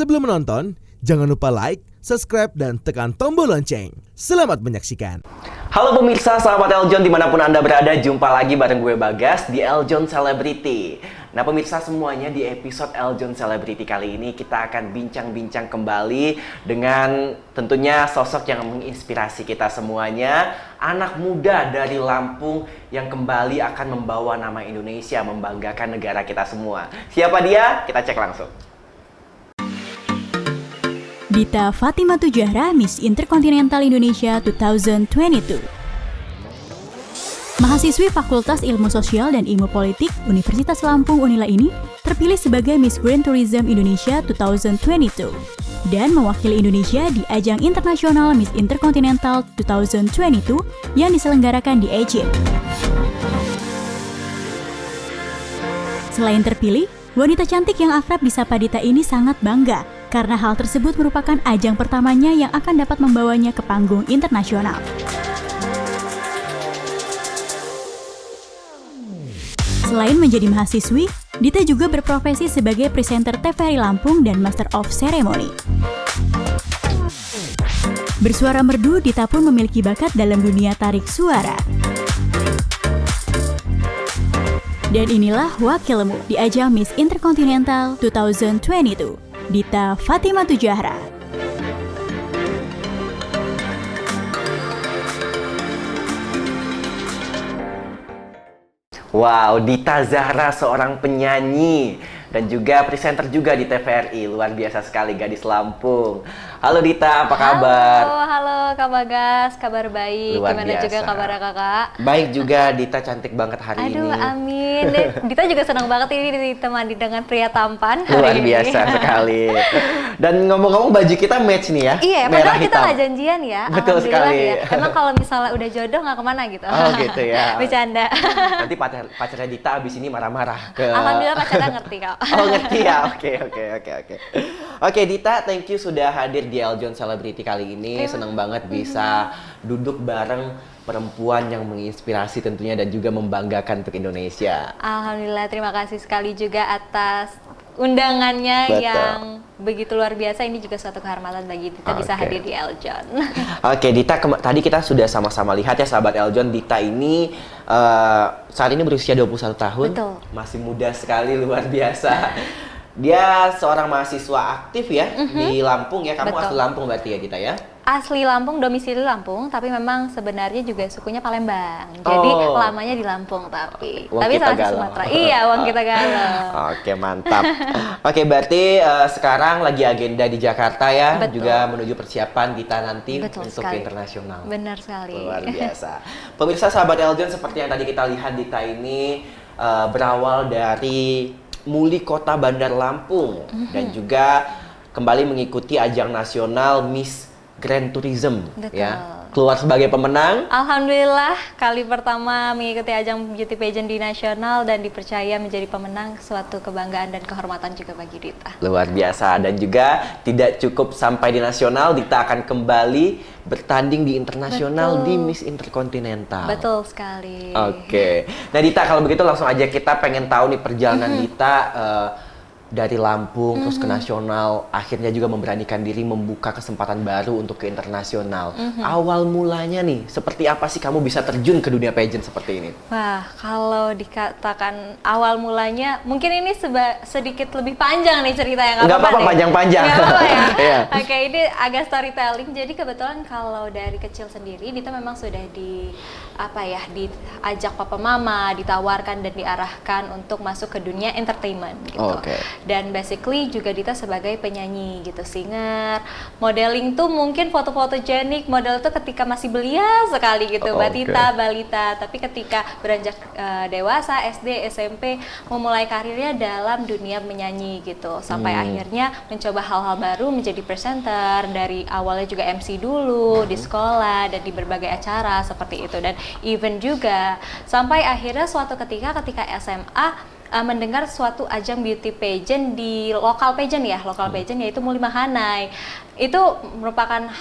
Sebelum menonton, jangan lupa like, subscribe, dan tekan tombol lonceng. Selamat menyaksikan. Halo pemirsa, sahabat Eljon dimanapun Anda berada, jumpa lagi bareng gue Bagas di Eljon Celebrity. Nah pemirsa semuanya, di episode Eljon Celebrity kali ini kita akan bincang-bincang kembali dengan tentunya sosok yang menginspirasi kita semuanya. Anak muda dari Lampung yang kembali akan membawa nama Indonesia, membanggakan negara kita semua. Siapa dia? Kita cek langsung. Dita Fatimah Tujahra, Miss Interkontinental Indonesia 2022. Mahasiswi Fakultas Ilmu Sosial dan Ilmu Politik Universitas Lampung Unila ini terpilih sebagai Miss Grand Tourism Indonesia 2022 dan mewakili Indonesia di ajang internasional Miss Interkontinental 2022 yang diselenggarakan di Egypt. Selain terpilih, wanita cantik yang akrab disapa Dita ini sangat bangga karena hal tersebut merupakan ajang pertamanya yang akan dapat membawanya ke panggung internasional. Selain menjadi mahasiswi, Dita juga berprofesi sebagai presenter TVRI Lampung dan Master of Ceremony. Bersuara merdu, Dita pun memiliki bakat dalam dunia tarik suara. Dan inilah wakilmu di ajang Miss Interkontinental 2022. Dita Fatimah Tujahra. Wow, Dita Zahra seorang penyanyi dan juga presenter juga di TVRI. Luar biasa sekali, gadis Lampung. Halo Dita, apa kabar? Halo Kak Bagas, kabar baik. Luar Gimana biasa. juga kabarnya Kakak? Baik juga, Dita cantik banget hari ini. Aduh, amin. Dan Dita juga senang banget ini ditemani dengan pria tampan hari Luar ini. biasa sekali. Dan ngomong-ngomong baju kita match nih ya. Iya, merah padahal kita hitam. nggak janjian ya. Betul Alhamdulillah sekali. Ya. Emang kalau misalnya udah jodoh nggak kemana gitu. Oh gitu ya. Bercanda. Nanti pacarnya Dita abis ini marah-marah ke... Alhamdulillah pacarnya ngerti kok. Oh ngerti ya, oke. Oke Dita, thank you sudah hadir di Eljon Celebrity kali ini. Senang banget bisa duduk bareng perempuan yang menginspirasi tentunya dan juga membanggakan untuk Indonesia. Alhamdulillah, terima kasih sekali juga atas undangannya. Betul. Yang begitu luar biasa. Ini juga suatu kehormatan bagi Dita bisa Oke. hadir di Eljon. Oke Dita, tadi kita sudah sama-sama lihat ya sahabat Eljon, Dita ini saat ini berusia 21 tahun. Betul. Masih muda sekali, luar biasa. Dia seorang mahasiswa aktif ya di Lampung ya. Kamu Betul. asli Lampung berarti ya Dita ya? Asli Lampung, domisili Lampung, tapi memang sebenarnya juga sukunya Palembang. Jadi lamanya di Lampung tapi. Wong Tapi kita sama galau. Sumatera. Iya, wong kita galau. Oke mantap. Oke berarti sekarang lagi agenda di Jakarta ya. Betul. Juga menuju persiapan Dita nanti Betul untuk sekali. ke internasional. Benar sekali. Luar biasa. Pemirsa sahabat Eljon, seperti yang tadi kita lihat, Dita ini berawal dari Muli Kota Bandar Lampung dan juga kembali mengikuti ajang nasional Miss Grand Tourism. Betul. Ya. Keluar sebagai pemenang. Alhamdulillah, kali pertama mengikuti ajang beauty pageant di nasional dan dipercaya menjadi pemenang, suatu kebanggaan dan kehormatan juga bagi Dita. Luar biasa. Dan juga tidak cukup sampai di nasional, Dita akan kembali bertanding di internasional. Betul. Di Miss Interkontinental. Betul sekali. Oke. Nah Dita, kalau begitu langsung aja kita pengen tahu nih perjalanan Dita dari Lampung terus ke nasional, akhirnya juga memberanikan diri membuka kesempatan baru untuk ke internasional. Awal mulanya nih, seperti apa sih kamu bisa terjun ke dunia pageant seperti ini? Wah, kalau dikatakan awal mulanya, mungkin ini sedikit lebih panjang nih cerita yang Nggak apa-apa, panjang-panjang. Nggak apa-apa ya? Iya. Oke, ini agak storytelling. Jadi kebetulan kalau dari kecil sendiri, Dita memang sudah diajak papa mama, ditawarkan dan diarahkan untuk masuk ke dunia entertainment gitu. Oke. Dan basically juga Dita sebagai penyanyi gitu, singer, modeling tuh mungkin foto-fotogenik, model tuh ketika masih belia sekali gitu, batita, balita. Tapi ketika beranjak dewasa, SD, SMP, memulai karirnya dalam dunia menyanyi gitu. Sampai akhirnya mencoba hal-hal baru, menjadi presenter, dari awalnya juga MC dulu, di sekolah, dan di berbagai acara seperti itu. Dan even juga, sampai akhirnya suatu ketika SMA, mendengar suatu ajang beauty pageant di lokal pageant yaitu Muli Mahanai. Itu merupakan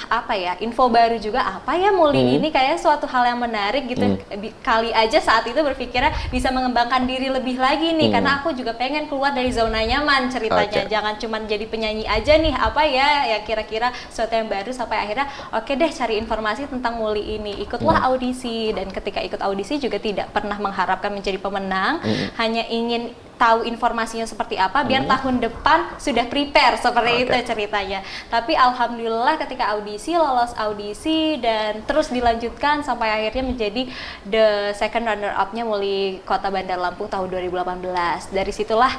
info baru juga, Muli ini kayak suatu hal yang menarik gitu. Kali aja saat itu berpikirnya bisa mengembangkan diri lebih lagi nih, karena aku juga pengen keluar dari zona nyaman ceritanya. Jangan cuma jadi penyanyi aja nih, ya kira-kira sesuatu yang baru, sampai akhirnya oke deh cari informasi tentang Muli ini. Ikutlah audisi, dan ketika ikut audisi juga tidak pernah mengharapkan menjadi pemenang, hanya ingin tahu informasinya seperti apa biar tahun depan sudah prepare seperti itu ceritanya. Tapi alhamdulillah ketika lolos audisi dan terus dilanjutkan sampai akhirnya menjadi the second runner up-nya Muli Kota Bandar Lampung tahun 2018. Dari situlah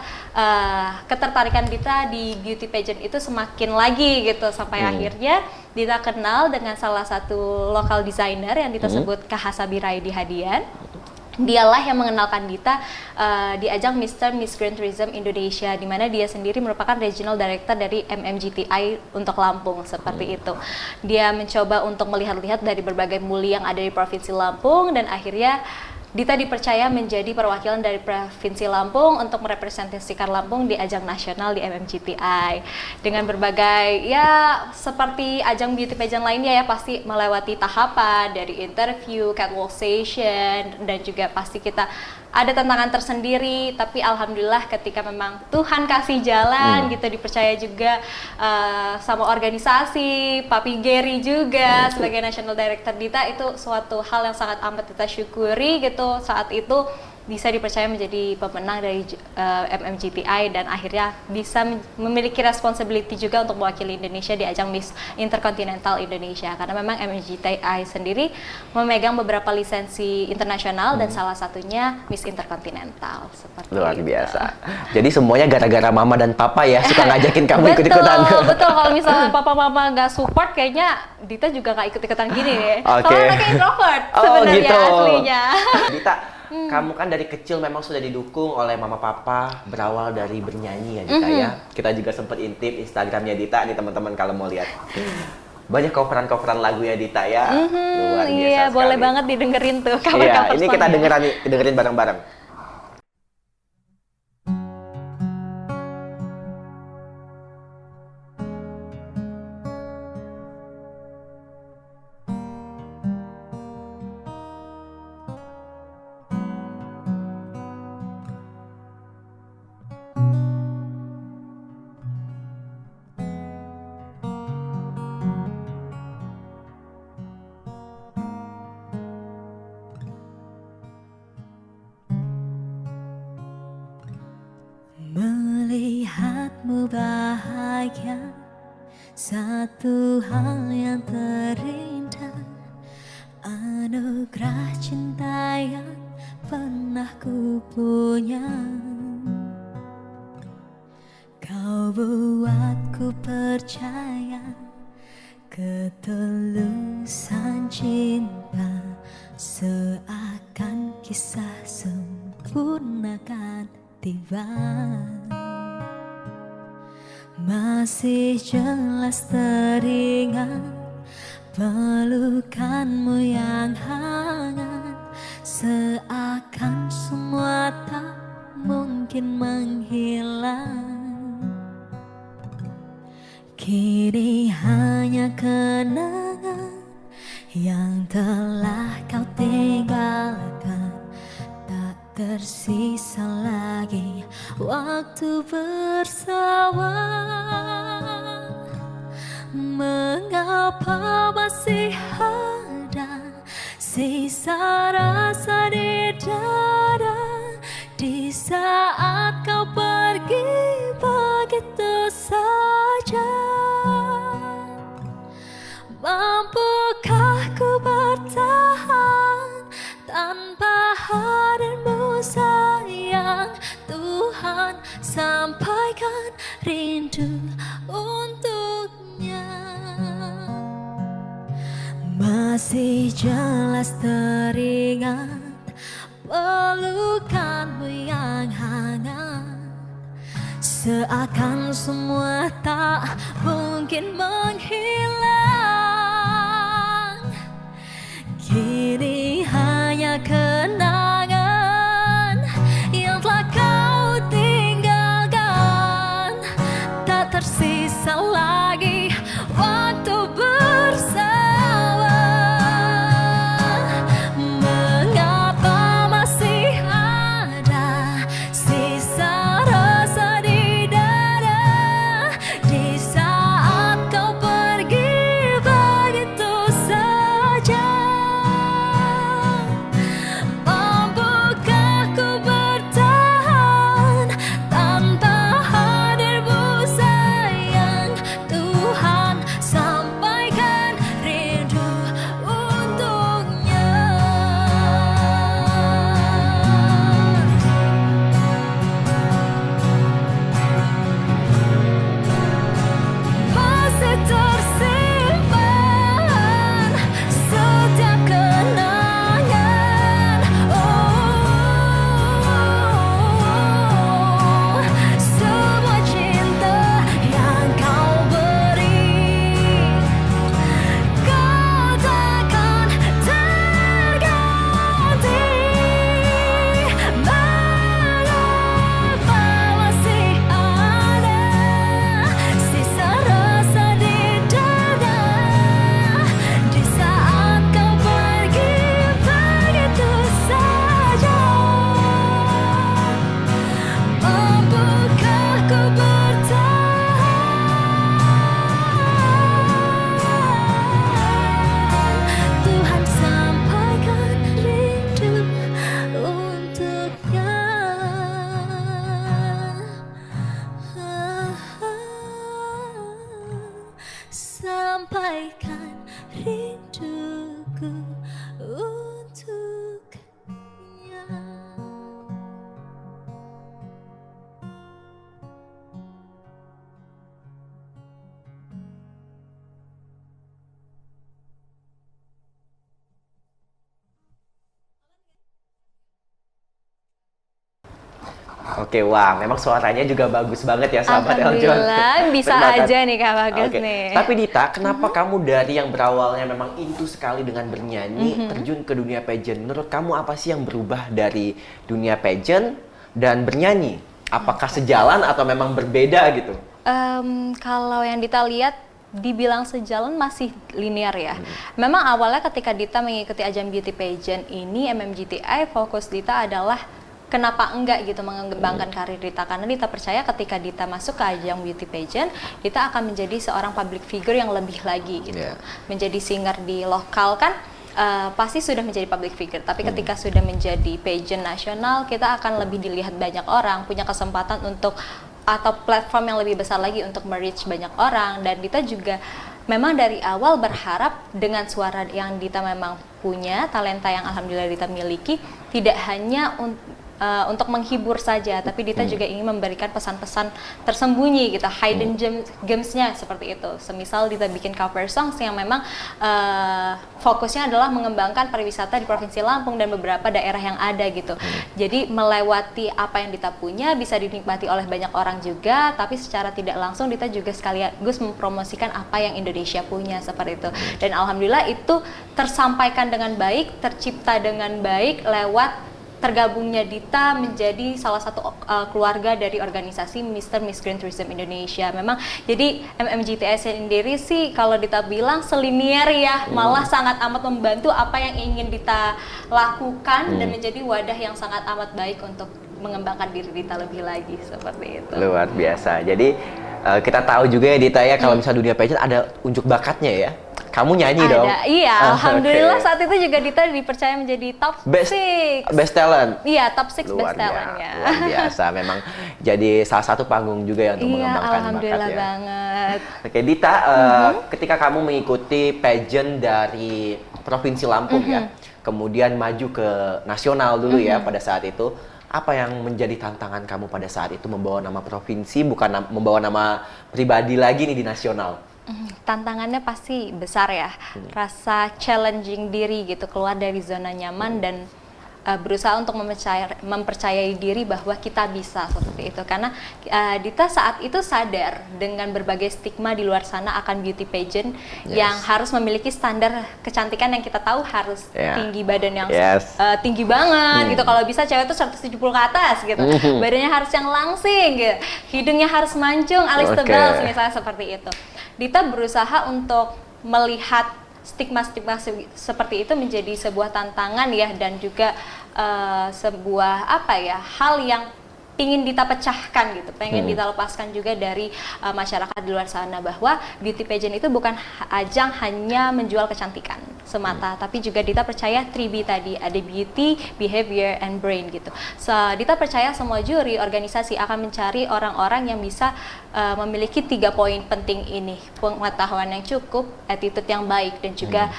ketertarikan Dita di beauty pageant itu semakin lagi gitu, sampai akhirnya Dita kenal dengan salah satu lokal designer yang Dita sebut Kak Hasabirai di Hadian. Dialah yang mengenalkan Dita di ajang Mr. Miss Grand Tourism Indonesia, di mana dia sendiri merupakan Regional Director dari MMGTI untuk Lampung, seperti itu. Dia mencoba untuk melihat-lihat dari berbagai muli yang ada di Provinsi Lampung, dan akhirnya Dita dipercaya menjadi perwakilan dari Provinsi Lampung untuk merepresentasikan Lampung di ajang nasional di MMGTI. Dengan berbagai seperti ajang beauty pageant lainnya pasti melewati tahapan dari interview, catwalk session, dan juga pasti kita ada tantangan tersendiri, tapi alhamdulillah ketika memang Tuhan kasih jalan gitu, dipercaya juga sama organisasi, Papi Gary juga sebagai National Director Dita, itu suatu hal yang sangat amat kita syukuri gitu. Saat itu bisa dipercaya menjadi pemenang dari MMGTI, dan akhirnya bisa memiliki responsibility juga untuk mewakili Indonesia di ajang Miss Intercontinental Indonesia, karena memang MMGTI sendiri memegang beberapa lisensi internasional dan salah satunya Miss Intercontinental. Seperti luar itu. biasa. Jadi semuanya gara-gara mama dan papa ya suka ngajakin kamu ikut-ikutan. Betul. Kalau misalnya papa mama nggak support, kayaknya Dita juga nggak ikut-ikutan gini deh. Soalnya anaknya introvert sebenarnya aslinya. Dita, kamu kan dari kecil memang sudah didukung oleh mama papa, berawal dari bernyanyi ya Dita ya. Kita juga sempat intip Instagramnya Dita nih teman-teman kalau mau lihat. Banyak coveran-coveran lagu ya Dita ya. Luar biasa Iya, sekali. boleh banget didengerin tuh cover-cover Iya, ini kita songnya. dengerin bareng-bareng. Melihatmu bahagia, satu hal yang terindah, anugerah cinta yang pernah ku punya. Kau buatku percaya ketulusan cinta, seakan kisah sempurna kan tiba. Masih jelas teringat pelukanmu yang hangat, seakan semua tak mungkin menghilang. Kini hanya kenangan yang telah kau tinggalkan, tak tersisa lagi waktu bersama. Mengapa masih ada sisa rasa di dada, di saat kau pergi begitu saja? Mampukah ku bertahan tanpa hadirmu sayang? Tuhan, sampaikan rindu untuknya. Masih jelas teringat pelukanmu yang hangat, seakan semua tak mungkin menghilang. Kini hanya kenangan yang telah kau untuknya. Oke, wah, memang suaranya juga bagus banget ya, sahabat Eljon. Alhamdulillah, bisa Terima kasih. aja nih Kak Bagas Oke. nih. Tapi Dita, kenapa kamu dari yang berawalnya memang into sekali dengan bernyanyi, terjun ke dunia pageant? Menurut kamu apa sih yang berubah dari dunia pageant dan bernyanyi? Apakah sejalan atau memang berbeda gitu? Kalau yang Dita lihat, dibilang sejalan masih linear ya. Memang awalnya ketika Dita mengikuti ajang beauty pageant ini, MMGTI, fokus Dita adalah kenapa enggak gitu mengembangkan karir Dita, karena Dita percaya ketika Dita masuk ke ajang beauty pageant, Dita akan menjadi seorang public figure yang lebih lagi gitu. Menjadi singer di lokal kan pasti sudah menjadi public figure, tapi ketika sudah menjadi pageant nasional, kita akan lebih dilihat banyak orang, punya kesempatan untuk atau platform yang lebih besar lagi untuk me-reach banyak orang. Dan Dita juga memang dari awal berharap dengan suara yang Dita memang punya, talenta yang alhamdulillah Dita miliki, tidak hanya untuk menghibur saja, tapi Dita juga ingin memberikan pesan-pesan tersembunyi gitu, hidden gems-nya seperti itu. Semisal Dita bikin cover songs yang memang fokusnya adalah mengembangkan pariwisata di Provinsi Lampung dan beberapa daerah yang ada gitu. Jadi melewati apa yang Dita punya bisa dinikmati oleh banyak orang juga, tapi secara tidak langsung Dita juga sekaligus mempromosikan apa yang Indonesia punya seperti itu. Dan alhamdulillah itu tersampaikan dengan baik, tercipta dengan baik lewat tergabungnya Dita menjadi salah satu keluarga dari organisasi Mr. Miss Grand Tourism Indonesia. Memang jadi MMGTI sendiri sih kalau Dita bilang selinier ya, malah sangat amat membantu apa yang ingin Dita lakukan dan menjadi wadah yang sangat amat baik untuk mengembangkan diri Dita lebih lagi seperti itu. Luar biasa. Jadi kita tahu juga ya Dita ya, kalau misalnya dunia pageant ada unjuk bakatnya ya. Kamu nyanyi Ada, dong? iya. Alhamdulillah Oke. saat itu juga Dita dipercaya menjadi top 6. Best talent? Iya, top 6 Luar best talent-nya. Luar biasa, memang jadi salah satu panggung juga ya untuk Iya, mengembangkan alhamdulillah bakat ya. banget. Oke, Dita, ketika kamu mengikuti pageant dari Provinsi Lampung ya, kemudian maju ke nasional dulu ya pada saat itu, apa yang menjadi tantangan kamu pada saat itu membawa nama provinsi, bukan membawa nama pribadi lagi nih di nasional? Tantangannya pasti besar ya, rasa challenging diri gitu, keluar dari zona nyaman dan berusaha untuk mempercayai diri bahwa kita bisa seperti itu. Karena Dita saat itu sadar dengan berbagai stigma di luar sana akan beauty pageant yang harus memiliki standar kecantikan yang kita tahu harus tinggi badan yang tinggi banget gitu. Kalau bisa cewek itu 170 ke atas gitu. Badannya harus yang langsing gitu. Hidungnya harus mancung, alis tebal misalnya seperti itu. Dita berusaha untuk melihat stigma-stigma seperti itu menjadi sebuah tantangan ya, dan juga sebuah hal yang ingin Dita pecahkan gitu, pengen Dita lepaskan juga dari masyarakat di luar sana, bahwa beauty pageant itu bukan ajang hanya menjual kecantikan semata, tapi juga Dita percaya 3B tadi, ada beauty, behavior, and brain gitu. So, Dita percaya semua juri organisasi akan mencari orang-orang yang bisa memiliki 3 poin penting ini: pengetahuan yang cukup, attitude yang baik, dan juga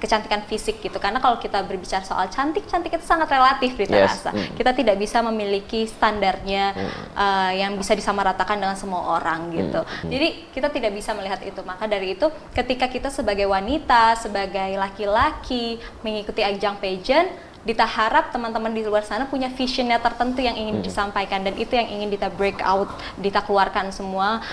kecantikan fisik gitu. Karena kalau kita berbicara soal cantik itu sangat relatif Dita rasa. Kita tidak bisa memiliki standarnya yang bisa disamaratakan dengan semua orang gitu. Jadi kita tidak bisa melihat itu. Maka dari itu ketika kita sebagai wanita, sebagai laki-laki mengikuti ajang pageant, Dita harap teman-teman di luar sana punya visionnya tertentu yang ingin disampaikan, dan itu yang ingin Dita break out, Dita keluarkan semua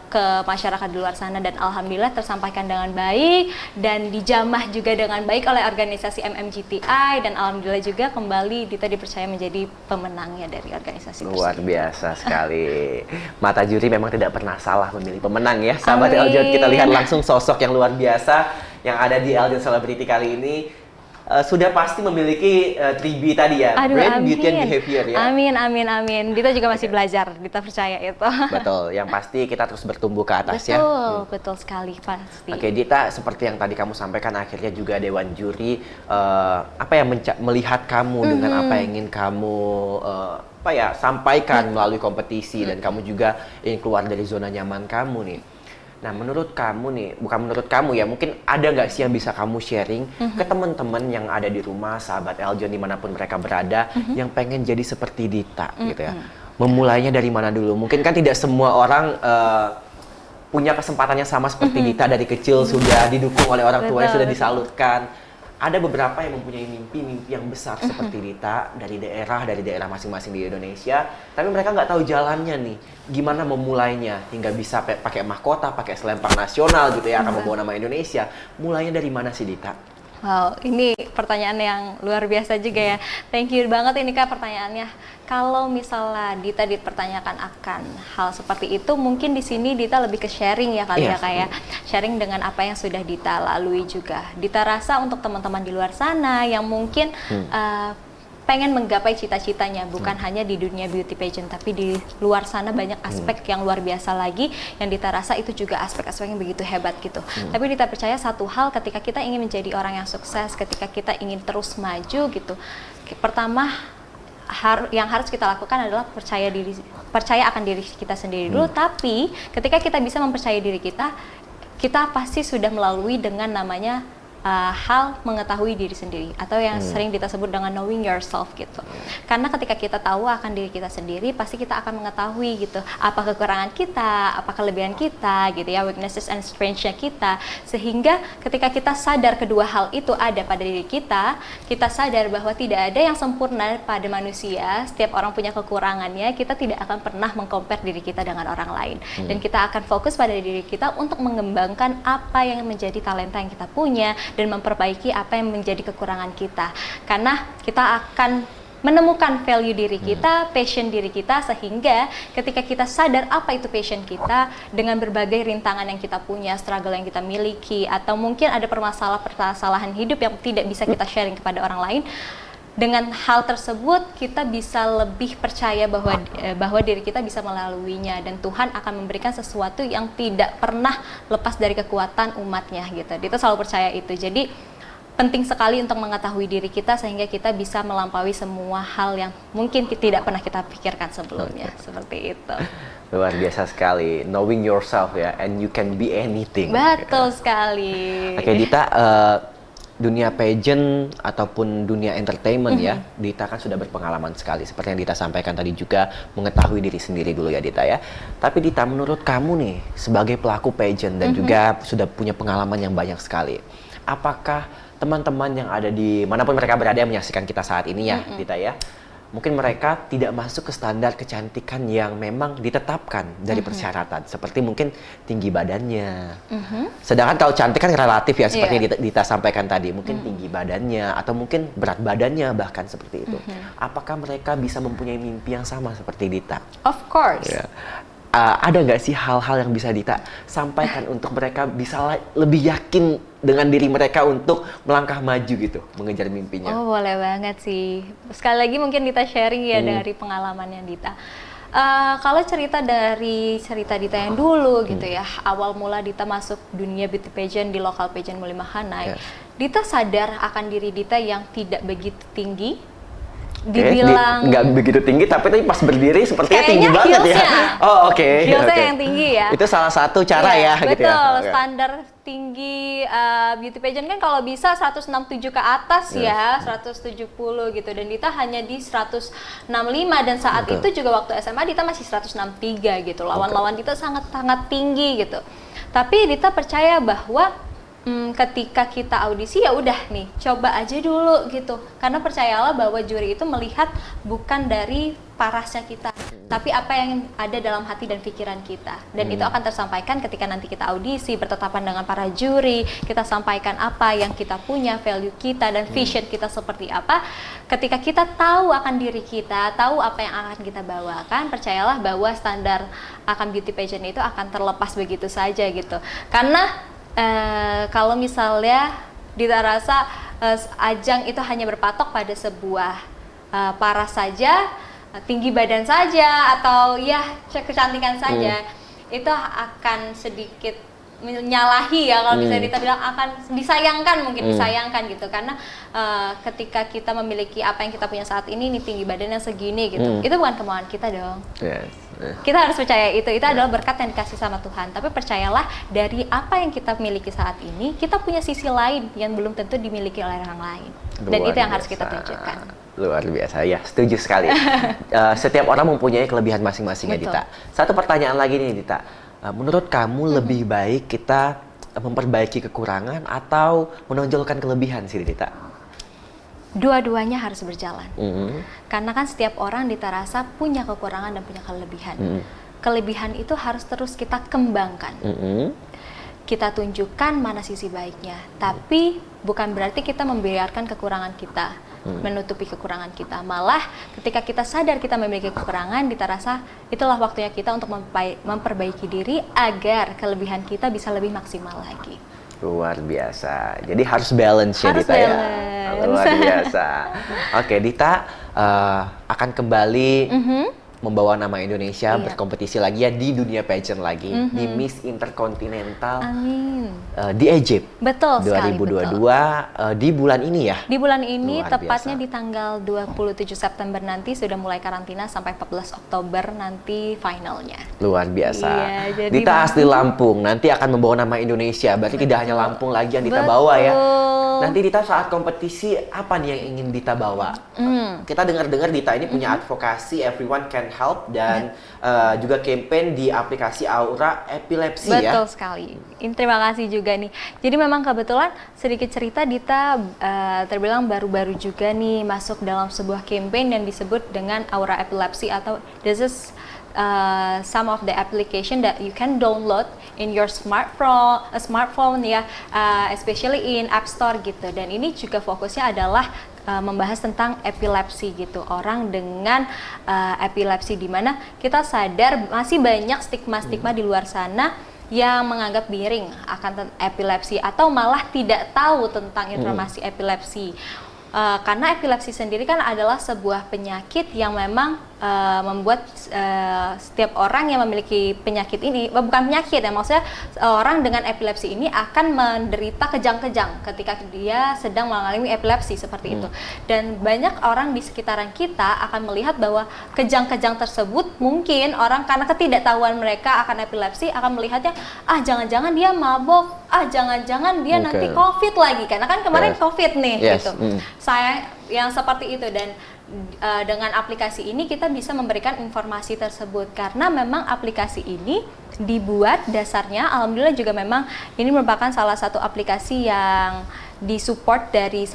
ke masyarakat di luar sana, dan alhamdulillah tersampaikan dengan baik dan dijamah juga dengan baik oleh organisasi MMGTI, dan alhamdulillah juga kembali Dita dipercaya menjadi pemenangnya dari organisasi tersebut. Luar biasa sekali. Mata juri memang tidak pernah salah memilih pemenang ya. Sahabat Eljon, kita lihat langsung sosok yang luar biasa yang ada di Eljon Celebrity kali ini. Sudah pasti memiliki 3B tadi ya, brain, beauty, and behavior ya. Amin. Dita juga masih belajar, Dita percaya itu. Betul, yang pasti kita terus bertumbuh ke atas ya. Betul sekali pasti. Oke, Dita, seperti yang tadi kamu sampaikan, akhirnya juga Dewan Juri melihat kamu dengan apa yang ingin kamu sampaikan melalui kompetisi, dan kamu juga ingin keluar dari zona nyaman kamu nih. Nah, menurut kamu nih, bukan menurut kamu ya, mungkin ada nggak sih yang bisa kamu sharing ke teman-teman yang ada di rumah, sahabat Eljon dimanapun mereka berada, yang pengen jadi seperti Dita gitu ya? Memulainya dari mana dulu? Mungkin kan tidak semua orang punya kesempatannya sama seperti Dita, dari kecil sudah didukung oleh orang tuanya, sudah disalurkan. Ada beberapa yang mempunyai mimpi-mimpi yang besar seperti Dita dari daerah masing-masing di Indonesia, tapi mereka nggak tahu jalannya nih, gimana memulainya hingga bisa pakai mahkota, pakai selempang nasional gitu ya, akan membawa nama Indonesia. Mulainya dari mana sih Dita? Wow, ini pertanyaan yang luar biasa juga ya. Thank you banget ini Kak pertanyaannya. Kalau misalnya Dita dipertanyakan akan hal seperti itu, mungkin di sini Dita lebih ke sharing ya kali ya Kak ya. Sharing dengan apa yang sudah Dita lalui juga. Dita rasa untuk teman-teman di luar sana yang mungkin pengen menggapai cita-citanya, bukan hanya di dunia beauty pageant, tapi di luar sana banyak aspek yang luar biasa lagi yang Dita rasa itu juga aspek-aspek yang begitu hebat gitu. Tapi Dita percaya satu hal, ketika kita ingin menjadi orang yang sukses, ketika kita ingin terus maju gitu, pertama yang harus kita lakukan adalah percaya akan diri kita sendiri dulu. Tapi ketika kita bisa mempercayai diri kita, kita pasti sudah melalui dengan namanya hal mengetahui diri sendiri, atau yang sering kita sebut dengan knowing yourself gitu. Karena ketika kita tahu akan diri kita sendiri, pasti kita akan mengetahui gitu apa kekurangan kita, apa kelebihan kita gitu ya, weaknesses and strengths-nya kita, sehingga ketika kita sadar kedua hal itu ada pada diri kita sadar bahwa tidak ada yang sempurna pada manusia, setiap orang punya kekurangannya, kita tidak akan pernah meng-compare diri kita dengan orang lain, dan kita akan fokus pada diri kita untuk mengembangkan apa yang menjadi talenta yang kita punya dan memperbaiki apa yang menjadi kekurangan kita. Karena kita akan menemukan value diri kita, passion diri kita, sehingga ketika kita sadar apa itu passion kita, dengan berbagai rintangan yang kita punya, struggle yang kita miliki, atau mungkin ada permasalahan hidup yang tidak bisa kita sharing kepada orang lain, dengan hal tersebut kita bisa lebih percaya bahwa diri kita bisa melaluinya, dan Tuhan akan memberikan sesuatu yang tidak pernah lepas dari kekuatan umatnya gitu. Kita selalu percaya itu. Jadi penting sekali untuk mengetahui diri kita sehingga kita bisa melampaui semua hal yang mungkin tidak pernah kita pikirkan sebelumnya. Seperti itu. Luar biasa sekali, knowing yourself ya, and you can be anything. Betul sekali. Oke Dita, dunia pageant ataupun dunia entertainment ya, Dita kan sudah berpengalaman sekali. Seperti yang Dita sampaikan tadi juga, mengetahui diri sendiri dulu ya Dita ya. Tapi Dita, menurut kamu nih, sebagai pelaku pageant dan juga sudah punya pengalaman yang banyak sekali, apakah teman-teman yang ada di manapun mereka berada yang menyaksikan kita saat ini ya Dita ya, mungkin mereka tidak masuk ke standar kecantikan yang memang ditetapkan dari persyaratan, seperti mungkin tinggi badannya. Sedangkan kalau cantik kan relatif ya, seperti yang Dita sampaikan tadi, mungkin tinggi badannya atau mungkin berat badannya bahkan seperti itu. Apakah mereka bisa mempunyai mimpi yang sama seperti Dita? Of course. Ya. Ada nggak sih hal-hal yang bisa Dita sampaikan untuk mereka bisa lebih yakin dengan diri mereka untuk melangkah maju gitu, mengejar mimpinya? Oh, boleh banget sih. Sekali lagi mungkin Dita sharing ya dari pengalamannya Dita. Kalau cerita Dita yang dulu gitu ya, awal mula Dita masuk dunia beauty pageant di local pageant Mulimahanai, Dita sadar akan diri Dita yang tidak begitu tinggi. Dibilang nggak begitu tinggi, tapi pas berdiri sepertinya tinggi banget ya. Oh oke. Heelsnya yang tinggi ya. Itu salah satu cara ya. Betul, gitu ya. standar tinggi beauty pageant kan kalau bisa 167 ke atas ya, 170 gitu. Dan Dita hanya di 165, dan saat itu juga waktu SMA Dita masih 163 gitu. Lawan-lawan Dita sangat-sangat tinggi gitu. Tapi Dita percaya bahwa ketika kita audisi ya udah nih, coba aja dulu gitu. Karena percayalah bahwa juri itu melihat bukan dari parasnya kita, tapi apa yang ada dalam hati dan pikiran kita. Dan itu akan tersampaikan ketika nanti kita audisi, bertetapan dengan para juri, kita sampaikan apa yang kita punya, value kita dan vision kita seperti apa. Ketika kita tahu akan diri kita, tahu apa yang akan kita bawakan, percayalah bahwa standar akan beauty pageant itu akan terlepas begitu saja gitu. Karena kalau misalnya Dita rasa ajang itu hanya berpatok pada sebuah paras saja, tinggi badan saja, atau ya kecantikan saja, itu akan sedikit menyalahi ya kalau bisa Dita bilang, akan disayangkan, mungkin disayangkan gitu, karena ketika kita memiliki apa yang kita punya saat ini tinggi badannya segini gitu, itu bukan kemauan kita dong. Kita harus percaya itu adalah berkat yang dikasih sama Tuhan. Tapi percayalah, dari apa yang kita miliki saat ini, kita punya sisi lain yang belum tentu dimiliki oleh orang lain. Dan itu yang harus kita tunjukkan. Luar biasa, ya setuju sekali. Setiap orang mempunyai kelebihan masing-masing ya Dita. Satu pertanyaan lagi nih Dita, menurut kamu lebih baik kita memperbaiki kekurangan atau menonjolkan kelebihan sih Dita? Dua-duanya harus berjalan. Karena kan setiap orang Dita rasa punya kekurangan dan punya kelebihan. Kelebihan itu harus terus kita kembangkan. Kita tunjukkan mana sisi baiknya. Tapi bukan berarti kita membiarkan kekurangan kita menutupi kekurangan kita. Malah ketika kita sadar kita memiliki kekurangan, Dita rasa itulah waktunya kita untuk memperbaiki diri agar kelebihan kita bisa lebih maksimal lagi. Luar biasa. Jadi harus balance ya Harus Dita ya. balance. Luar biasa. Oke, Dita akan kembali membawa nama Indonesia berkompetisi lagi ya di dunia pageant lagi di Miss Intercontinental di Egypt. Betul sekali. 2022 di bulan ini ya. Di bulan ini Luar tepatnya biasa. di tanggal 27 September nanti sudah mulai karantina sampai 14 Oktober nanti finalnya. Luar biasa. Iya, jadi Dita asli Lampung, nanti akan membawa nama Indonesia. Berarti tidak hanya Lampung lagi yang Dita bawa ya. Nanti Dita saat kompetisi apa nih yang ingin Dita bawa? Kita dengar-dengar Dita ini punya advokasi Everyone Can Help dan juga campaign di aplikasi Aura Epilepsi ya. Betul sekali. Terima kasih juga nih. Jadi memang kebetulan sedikit cerita, Dita terbilang baru-baru juga nih masuk dalam sebuah campaign yang disebut dengan Aura Epilepsi, atau this is some of the application that you can download in your smartphone ya, especially in App Store gitu. Dan ini juga fokusnya adalah membahas tentang epilepsi gitu, orang dengan epilepsi, di mana kita sadar masih banyak stigma-stigma di luar sana yang menganggap miring akan epilepsi atau malah tidak tahu tentang informasi epilepsi. Karena epilepsi sendiri kan adalah sebuah penyakit yang memang membuat setiap orang yang memiliki penyakit ini, bukan penyakit ya, maksudnya orang dengan epilepsi ini akan menderita kejang-kejang ketika dia sedang mengalami epilepsi seperti itu. Dan banyak orang di sekitaran kita akan melihat bahwa kejang-kejang tersebut mungkin orang karena ketidaktahuan mereka akan epilepsi akan melihatnya, jangan-jangan dia mabok, jangan-jangan dia nanti COVID lagi, karena kan kemarin COVID nih gitu. Saya yang seperti itu, dan dengan aplikasi ini kita bisa memberikan informasi tersebut, karena memang aplikasi ini dibuat dasarnya, alhamdulillah juga memang ini merupakan salah satu aplikasi yang disupport dari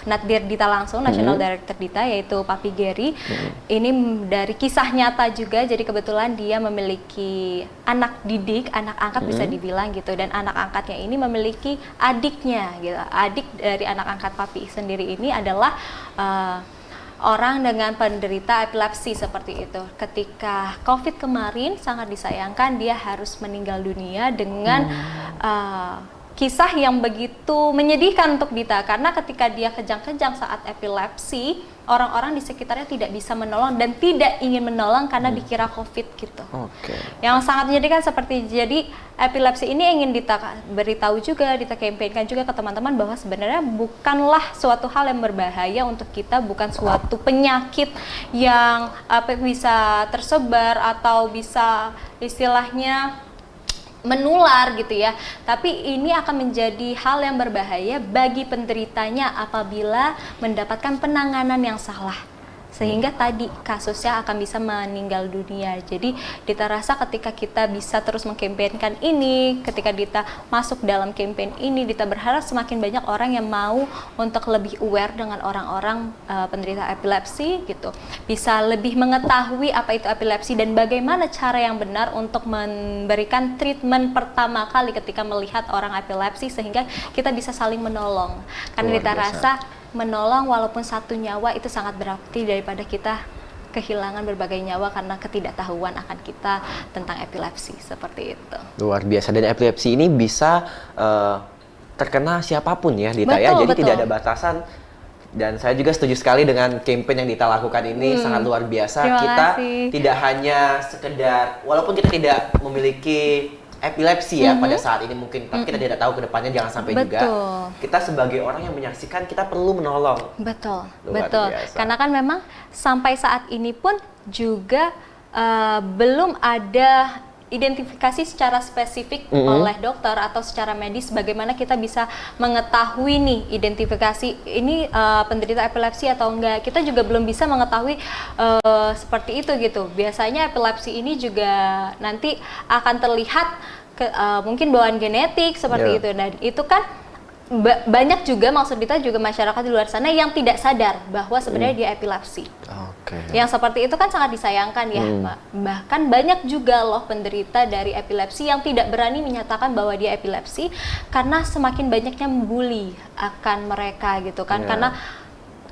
Natdir Dita langsung, National Director Dita, yaitu Papi Gary. Ini dari kisah nyata juga, jadi kebetulan dia memiliki anak didik, anak angkat bisa dibilang gitu, dan anak angkatnya ini memiliki adiknya gitu. Adik dari anak angkat Papi sendiri ini adalah orang dengan penderita epilepsi seperti itu. Ketika COVID kemarin sangat disayangkan dia harus meninggal dunia dengan kisah yang begitu menyedihkan untuk Dita, karena ketika dia kejang-kejang saat epilepsi, orang-orang di sekitarnya tidak bisa menolong dan tidak ingin menolong karena dikira COVID gitu. Yang sangat menyedihkan seperti, jadi epilepsi ini ingin Dita beritahu juga, Dita campaignkan juga ke teman-teman bahwa sebenarnya bukanlah suatu hal yang berbahaya untuk kita, bukan suatu penyakit yang bisa tersebar atau bisa istilahnya menular gitu ya, tapi ini akan menjadi hal yang berbahaya bagi penderitanya apabila mendapatkan penanganan yang salah, sehingga tadi kasusnya akan bisa meninggal dunia. Jadi Dita rasa ketika kita bisa terus mengkampanyekan ini, ketika Dita masuk dalam campaign ini, Dita berharap semakin banyak orang yang mau untuk lebih aware dengan orang-orang penderita epilepsi gitu, bisa lebih mengetahui apa itu epilepsi dan bagaimana cara yang benar untuk memberikan treatment pertama kali ketika melihat orang epilepsi, sehingga kita bisa saling menolong. Karena Dita rasa menolong walaupun satu nyawa itu sangat berarti daripada kita kehilangan berbagai nyawa karena ketidaktahuan akan kita tentang epilepsi, seperti itu. Luar biasa, dan epilepsi ini bisa terkena siapapun ya Dita, ya, jadi tidak ada batasan. Dan saya juga setuju sekali dengan campaign yang Dita lakukan ini, sangat luar biasa. Kita tidak hanya sekedar, walaupun kita tidak memiliki epilepsi ya pada saat ini mungkin, tapi kita tidak tahu ke depannya, jangan sampai juga kita sebagai orang yang menyaksikan kita perlu menolong. Betul, Luar betul. biasa. Karena kan memang sampai saat ini pun juga belum ada identifikasi secara spesifik oleh dokter atau secara medis bagaimana kita bisa mengetahui nih identifikasi ini penderita epilepsi atau enggak. Kita juga belum bisa mengetahui seperti itu gitu. Biasanya epilepsi ini juga nanti akan terlihat mungkin bawaan genetik seperti itu. Dan itu kan banyak juga, maksud kita juga masyarakat di luar sana yang tidak sadar bahwa sebenarnya dia epilepsi. Yang seperti itu kan sangat disayangkan ya. Bahkan banyak juga loh penderita dari epilepsi yang tidak berani menyatakan bahwa dia epilepsi karena semakin banyaknya membuli akan mereka gitu kan. Karena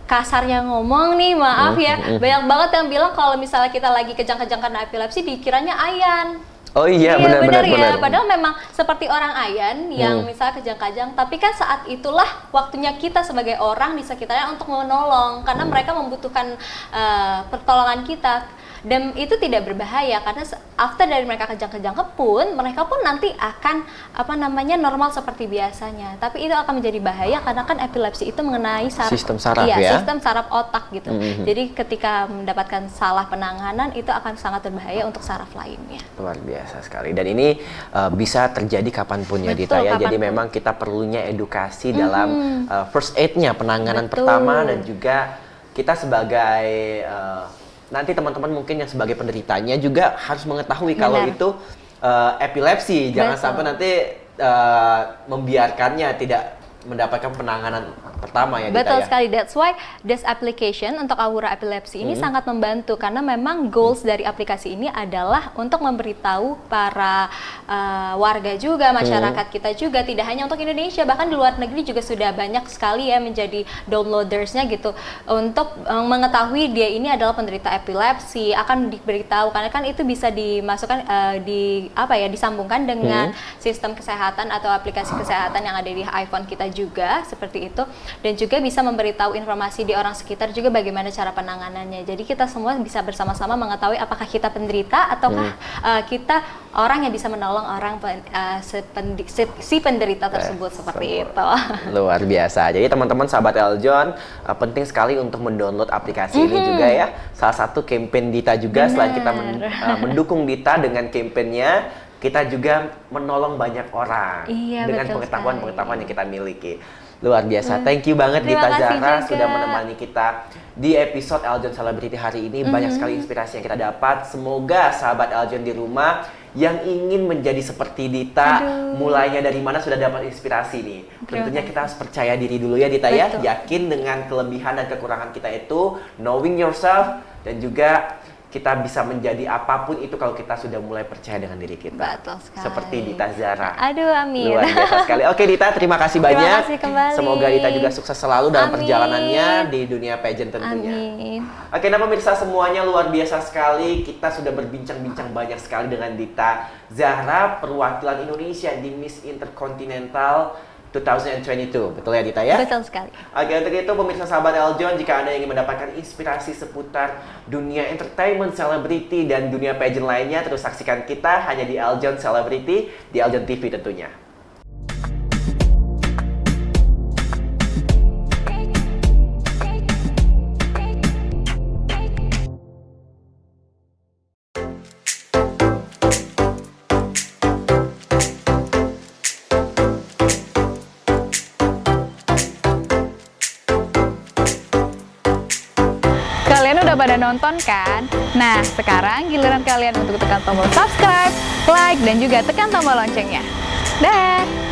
kasarnya ngomong nih, maaf ya, banyak banget yang bilang kalau misalnya kita lagi kejang-kejang karena epilepsi dikiranya ayan. Oh iya, benar benar. ya. Padahal memang seperti orang ayan yang misalnya kejang-kajang, tapi kan saat itulah waktunya kita sebagai orang di sekitarnya untuk menolong karena mereka membutuhkan pertolongan kita. Dan itu tidak berbahaya karena after dari mereka kejang-kejang pun mereka pun nanti akan normal seperti biasanya. Tapi itu akan menjadi bahaya karena kan epilepsi itu mengenai sistem saraf ya. Sistem saraf otak gitu. Jadi ketika mendapatkan salah penanganan itu akan sangat berbahaya untuk saraf lainnya. Luar biasa sekali. Dan ini bisa terjadi kapanpun ya Dita ya. Jadi memang kita perlunya edukasi dalam first aid-nya, penanganan pertama, dan juga kita sebagai nanti teman-teman mungkin yang sebagai penderitanya juga harus mengetahui kalau itu epilepsi. Jangan sampai nanti membiarkannya tidak mendapatkan penanganan pertama ya Dita. Betul ya? sekali. That's why this application untuk Aura Epilepsi ini sangat membantu karena memang goals dari aplikasi ini adalah untuk memberitahu para warga juga, masyarakat kita juga, tidak hanya untuk Indonesia, bahkan di luar negeri juga sudah banyak sekali ya menjadi downloadersnya gitu untuk mengetahui dia ini adalah penderita epilepsi, akan diberitahu karena kan itu bisa dimasukkan disambungkan dengan sistem kesehatan atau aplikasi kesehatan yang ada di iPhone kita juga seperti itu, dan juga bisa memberitahu informasi di orang sekitar juga bagaimana cara penanganannya. Jadi kita semua bisa bersama-sama mengetahui apakah kita penderita ataukah kita orang yang bisa menolong orang si penderita tersebut seperti itu. Luar biasa. Jadi teman-teman sahabat Eljon, penting sekali untuk mendownload aplikasi ini juga ya. Salah satu campaign Dita juga. Selain kita mendukung Dita dengan campaignnya, kita juga menolong banyak orang dengan pengetahuan-pengetahuan yang kita miliki. Luar biasa. Thank you banget Dita Zahra sudah menemani kita di episode Eljon Celebrity hari ini. Banyak sekali inspirasi yang kita dapat. Semoga sahabat Eljon di rumah yang ingin menjadi seperti Dita, mulainya dari mana sudah dapat inspirasi nih. Tentunya kita harus percaya diri dulu ya Dita ya. Yakin dengan kelebihan dan kekurangan kita itu, knowing yourself, dan juga kita bisa menjadi apapun itu kalau kita sudah mulai percaya dengan diri kita. Betul sekali. Seperti Dita Zahra. Aduh, amin. Luar biasa sekali. Oke Dita, terima kasih banyak. Terima kasih kembali. Semoga Dita juga sukses selalu dalam perjalanannya di dunia pageant tentunya. Amin. Oke, nah pemirsa semuanya, luar biasa sekali. Kita sudah berbincang-bincang banyak sekali dengan Dita Zahra, perwakilan Indonesia di Miss Intercontinental 2022. Betul ya Dita ya? Betul sekali. Oke, untuk itu pemirsa sahabat Eljon, jika Anda ingin mendapatkan inspirasi seputar dunia entertainment, selebriti, dan dunia pageant lainnya, terus saksikan kita hanya di Eljon Celebrity, di Eljon TV tentunya. Kalian udah pada nonton kan? Nah, sekarang giliran kalian untuk tekan tombol subscribe, like, dan juga tekan tombol loncengnya. Dah!